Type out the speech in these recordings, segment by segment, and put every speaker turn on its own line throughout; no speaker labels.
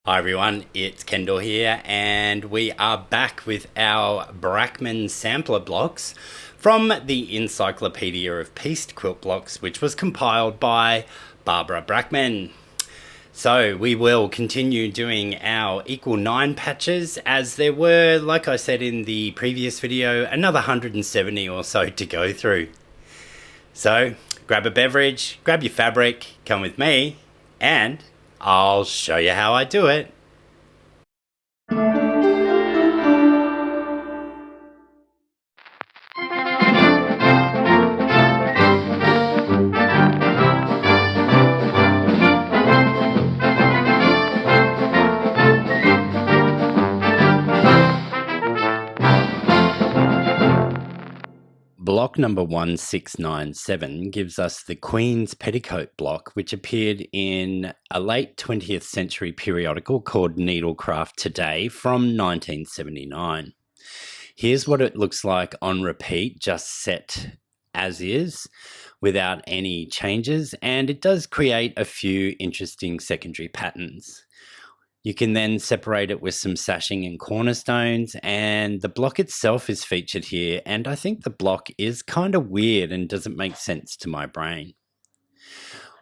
Hi everyone, it's Kendall here, and we are back with our Brackman sampler blocks from the Encyclopaedia of Pieced Quilt Blocks, which was compiled by Barbara Brackman. So we will continue doing our equal 9 patches, as there were, like I said in the previous video, another 170 or so to go through. So grab a beverage, grab your fabric, come with me, and I'll show you how I do it. Block number 1697 gives us the Queen's Petticoat block, which appeared in a late 20th century periodical called Needlecraft Today from 1979. Here's what it looks like on repeat, just set as is, without any changes, and it does create a few interesting secondary patterns. You can then separate it with some sashing and cornerstones, and the block itself is featured here, and I think the block is kind of weird and doesn't make sense to my brain.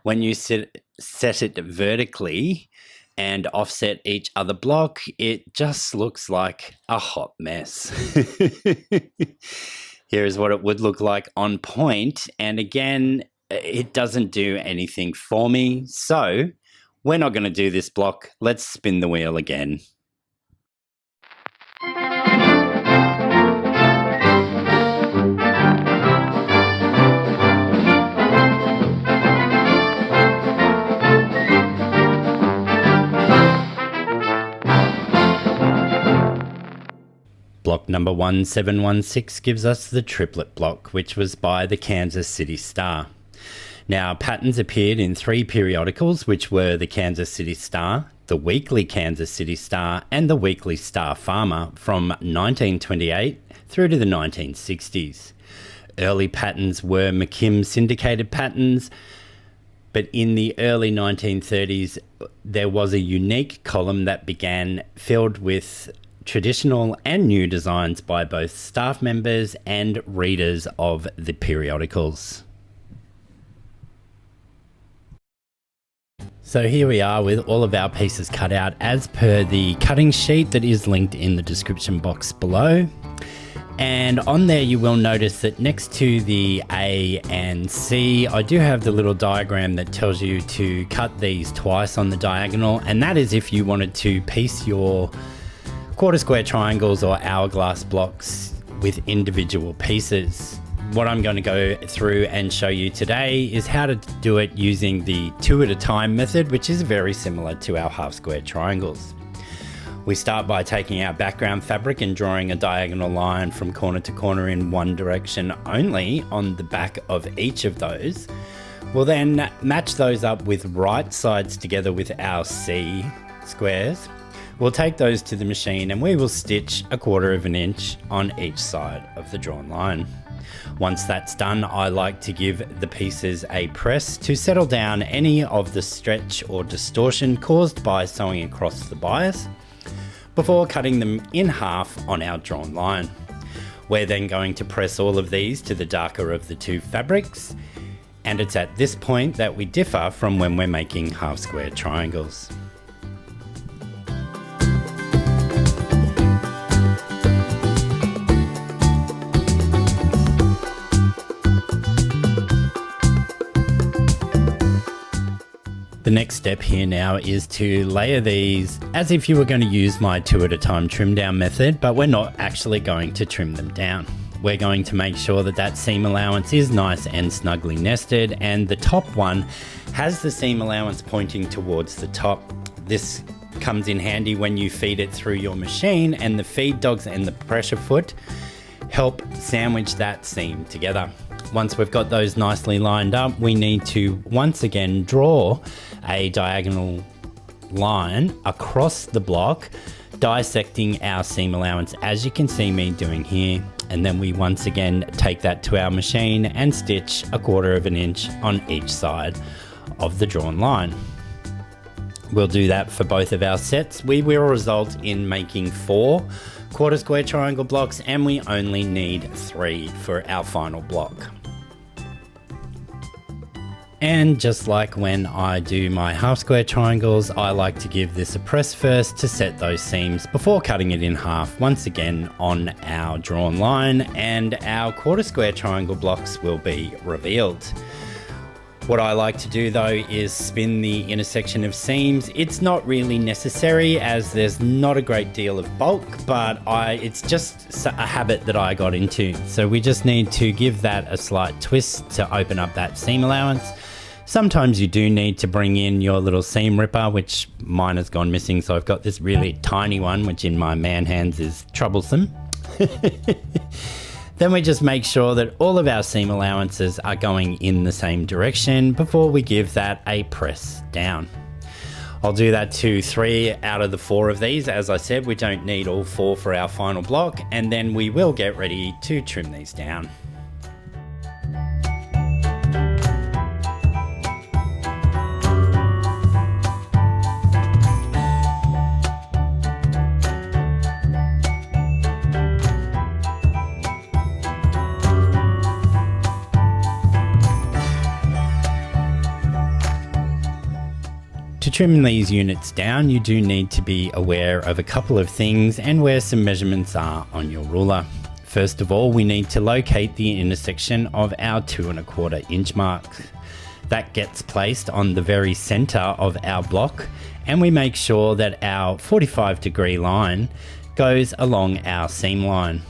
When you set it vertically and offset each other block, it just looks like a hot mess. Here is what it would look like on point, and again, it doesn't do anything for me, so we're not going to do this block. Let's spin the wheel again. Block number 1716 gives us the triplet block, which was by the Kansas City Star. Now, patterns appeared in 3 periodicals, which were the Kansas City Star, the Weekly Kansas City Star, and the Weekly Star Farmer from 1928 through to the 1960s. Early patterns were McKim syndicated patterns, but in the early 1930s, there was a unique column that began filled with traditional and new designs by both staff members and readers of the periodicals. So here we are with all of our pieces cut out as per the cutting sheet that is linked in the description box below. And on there you will notice that next to the A and C, I do have the little diagram that tells you to cut these twice on the diagonal, and that is if you wanted to piece your quarter square triangles or hourglass blocks with individual pieces. What I'm going to go through and show you today is how to do it using the 2 at a time method, which is very similar to our half square triangles. We start by taking our background fabric and drawing a diagonal line from corner to corner in one direction only on the back of each of those. We'll then match those up with right sides together with our C squares. We'll take those to the machine and we will stitch 1/4 of an inch on each side of the drawn line. Once that's done, I like to give the pieces a press to settle down any of the stretch or distortion caused by sewing across the bias before cutting them in half on our drawn line. We're then going to press all of these to the darker of the 2 fabrics, and it's at this point that we differ from when we're making half square triangles. The next step here now is to layer these as if you were going to use my 2 at a time trim down method, but we're not actually going to trim them down. We're going to make sure that that seam allowance is nice and snugly nested, and the top one has the seam allowance pointing towards the top. This comes in handy when you feed it through your machine, and the feed dogs and the pressure foot help sandwich that seam together. Once we've got those nicely lined up, we need to once again draw a diagonal line across the block, dissecting our seam allowance as you can see me doing here, and then we once again take that to our machine and stitch 1/4 of an inch on each side of the drawn line. We'll do that for both of our sets. We will result in making 4 quarter square triangle blocks, and we only need 3 for our final block. And just like when I do my half square triangles, I like to give this a press first to set those seams before cutting it in half once again on our drawn line, and our quarter square triangle blocks will be revealed. What I like to do though is spin the intersection of seams. It's not really necessary as there's not a great deal of bulk, but it's just a habit that I got into. So we just need to give that a slight twist to open up that seam allowance. Sometimes you do need to bring in your little seam ripper, which mine has gone missing, so I've got this really tiny one, which in my man hands is troublesome. Then we just make sure that all of our seam allowances are going in the same direction before we give that a press down. I'll do that to 3 out of the 4 of these. As I said, we don't need all 4 for our final block, and then we will get ready to trim these down. To trim these units down, you do need to be aware of a couple of things and where some measurements are on your ruler. First of all, we need to locate the intersection of our 2 1/4 inch mark. That gets placed on the very center of our block, and we make sure that our 45-degree line goes along our seam line.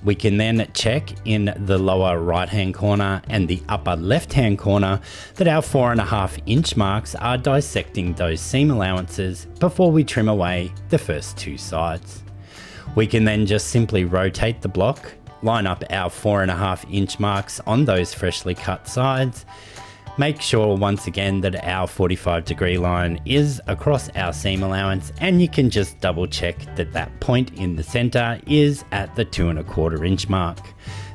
We can then check in the lower right hand corner and the upper left hand corner that our 4 1/2 inch marks are dissecting those seam allowances before we trim away the first 2 sides. We can then just simply rotate the block, line up our 4 1/2 inch marks on those freshly cut sides. Make sure once again that our 45-degree line is across our seam allowance, and you can just double check that that point in the center is at the 2 1/4 inch mark.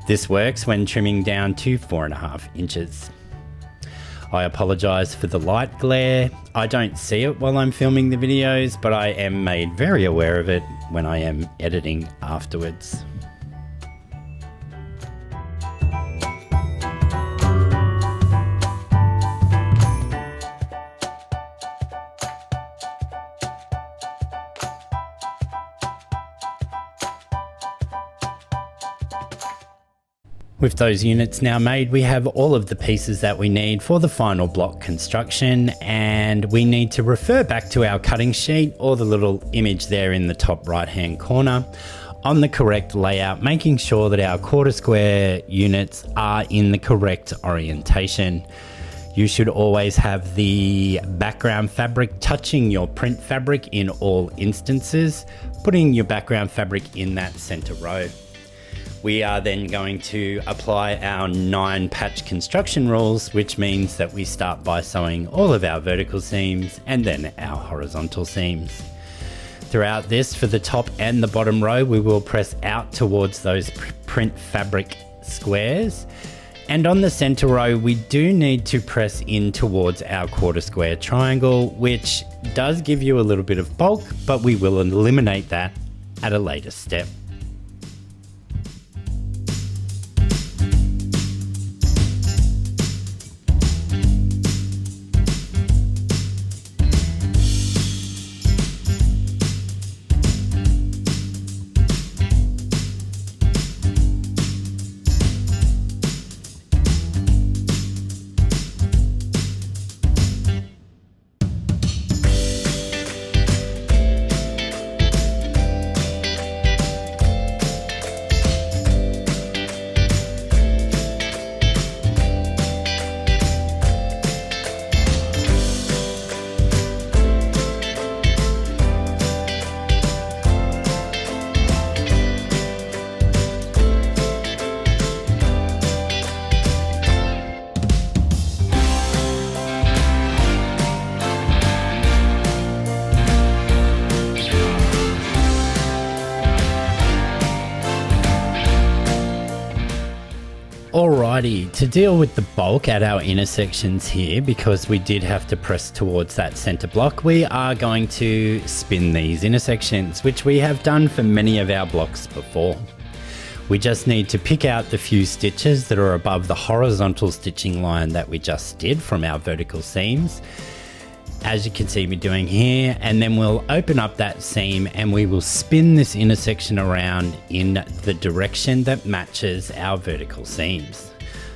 This works when trimming down to 4 1/2 inches. I apologize for the light glare. I don't see it while I'm filming the videos, but I am made very aware of it when I am editing afterwards. With those units now made, we have all of the pieces that we need for the final block construction, and we need to refer back to our cutting sheet or the little image there in the top right hand corner on the correct layout, making sure that our quarter square units are in the correct orientation. You should always have the background fabric touching your print fabric in all instances, putting your background fabric in that center row. We are then going to apply our 9 patch construction rules, which means that we start by sewing all of our vertical seams and then our horizontal seams. Throughout this, for the top and the bottom row, we will press out towards those print fabric squares. And on the center row, we do need to press in towards our quarter square triangle, which does give you a little bit of bulk, but we will eliminate that at a later step. Alrighty, to deal with the bulk at our intersections here, because we did have to press towards that center block, we are going to spin these intersections, which we have done for many of our blocks before. We just need to pick out the few stitches that are above the horizontal stitching line that we just did from our vertical seams, as you can see me doing here, and then we'll open up that seam and we will spin this intersection around in the direction that matches our vertical seams.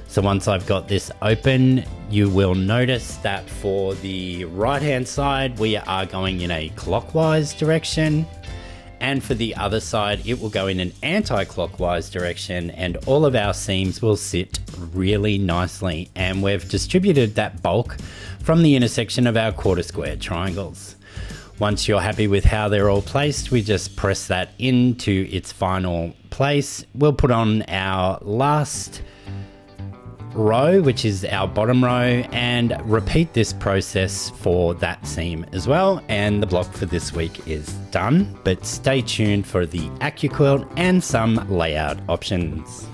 So once I've got this open, you will notice that for the right hand side we are going in a clockwise direction, and for the other side it will go in an anti-clockwise direction, and all of our seams will sit really nicely, and we've distributed that bulk from the intersection of our quarter square triangles. Once you're happy with how they're all placed, we just press that into its final place. We'll put on our last row, which is our bottom row, and repeat this process for that seam as well, and the block for this week is done. But stay tuned for the AccuQuilt and some layout options.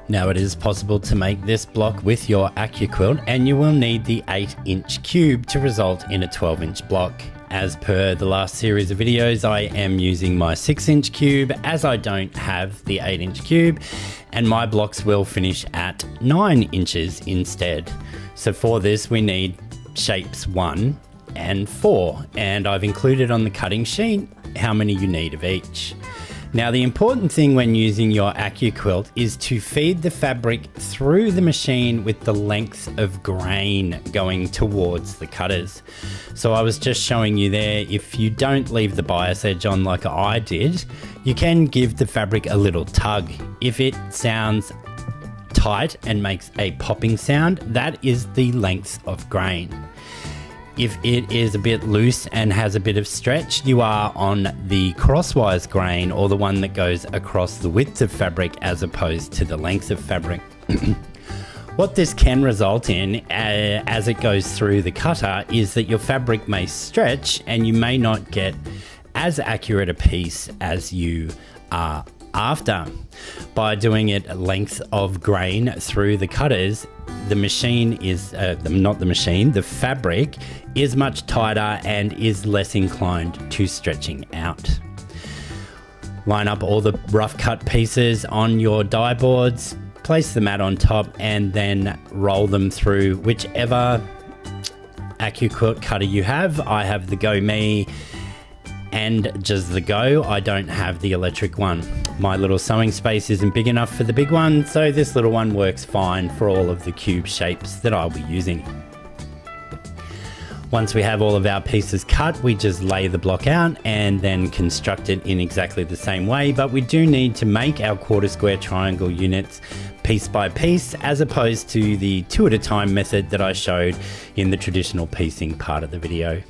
Now it is possible to make this block with your AccuQuilt, and you will need the 8-inch cube to result in a 12-inch block. As per the last series of videos, I am using my 6-inch cube as I don't have the 8-inch cube, and my blocks will finish at 9 inches instead. So for this we need shapes 1 and 4, and I've included on the cutting sheet how many you need of each. Now the important thing when using your AccuQuilt is to feed the fabric through the machine with the length of grain going towards the cutters. So I was just showing you there, if you don't leave the bias edge on like I did, you can give the fabric a little tug. If it sounds tight and makes a popping sound, that is the length of grain. If it is a bit loose and has a bit of stretch, you are on the crosswise grain, or the one that goes across the width of fabric as opposed to the length of fabric. What this can result in as it goes through the cutter is that your fabric may stretch and you may not get as accurate a piece as you are after. By doing it length of grain through the cutters, the machine is, the fabric is much tighter and is less inclined to stretching out. Line up all the rough cut pieces on your die boards, place the mat on top, and then roll them through whichever AccuQuilt cutter you have. I have the Go Me and just the Go. I don't have the electric one. My little sewing space isn't big enough for the big one, so this little one works fine for all of the cube shapes that I'll be using. Once we have all of our pieces cut, we just lay the block out and then construct it in exactly the same way, but we do need to make our quarter square triangle units piece by piece, as opposed to the 2 at a time method that I showed in the traditional piecing part of the video.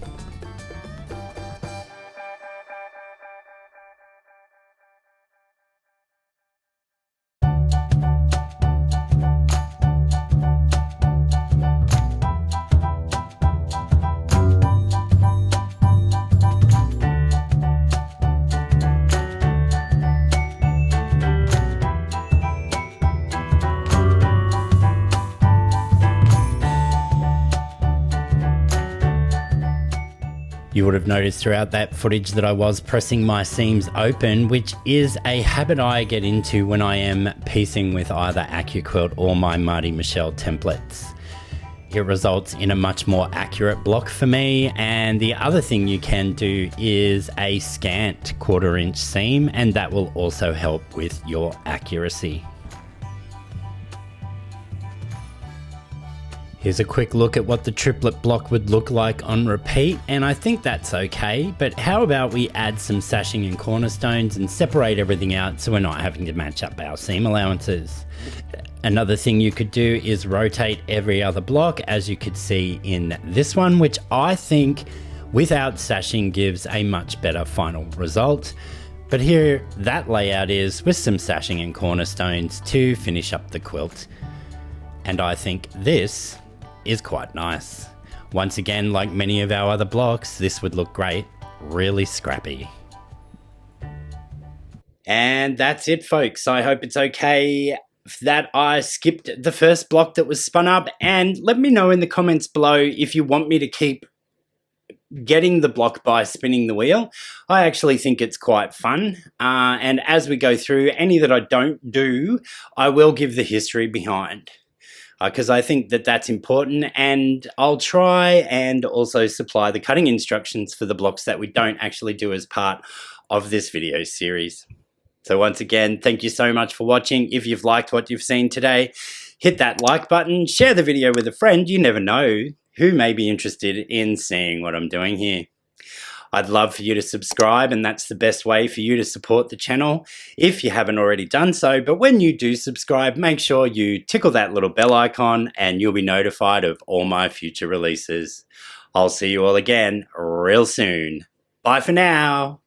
You would have noticed throughout that footage that I was pressing my seams open, which is a habit I get into when I am piecing with either AccuQuilt or my Marty Michelle templates. It results in a much more accurate block for me, and the other thing you can do is a scant 1/4 inch seam, and that will also help with your accuracy. Here's a quick look at what the triplet block would look like on repeat, and I think that's okay, but how about we add some sashing and cornerstones and separate everything out so we're not having to match up our seam allowances. Another thing you could do is rotate every other block, as you could see in this one, which I think without sashing gives a much better final result. But here that layout is with some sashing and cornerstones to finish up the quilt. And I think this is quite nice. Once again, like many of our other blocks, this would look great, really scrappy. And that's it, folks. I hope it's okay that I skipped the first block that was spun up, and let me know in the comments below if you want me to keep getting the block by spinning the wheel. I actually think it's quite fun, and as we go through any that I don't do, I will give the history behind, because I think that that's important, and I'll try and also supply the cutting instructions for the blocks that we don't actually do as part of this video series. So once again, thank you so much for watching. If you've liked what you've seen today, hit that like button, share the video with a friend. You never know who may be interested in seeing what I'm doing here. I'd love for you to subscribe, and that's the best way for you to support the channel if you haven't already done so. But when you do subscribe, make sure you tickle that little bell icon and you'll be notified of all my future releases. I'll see you all again real soon. Bye for now.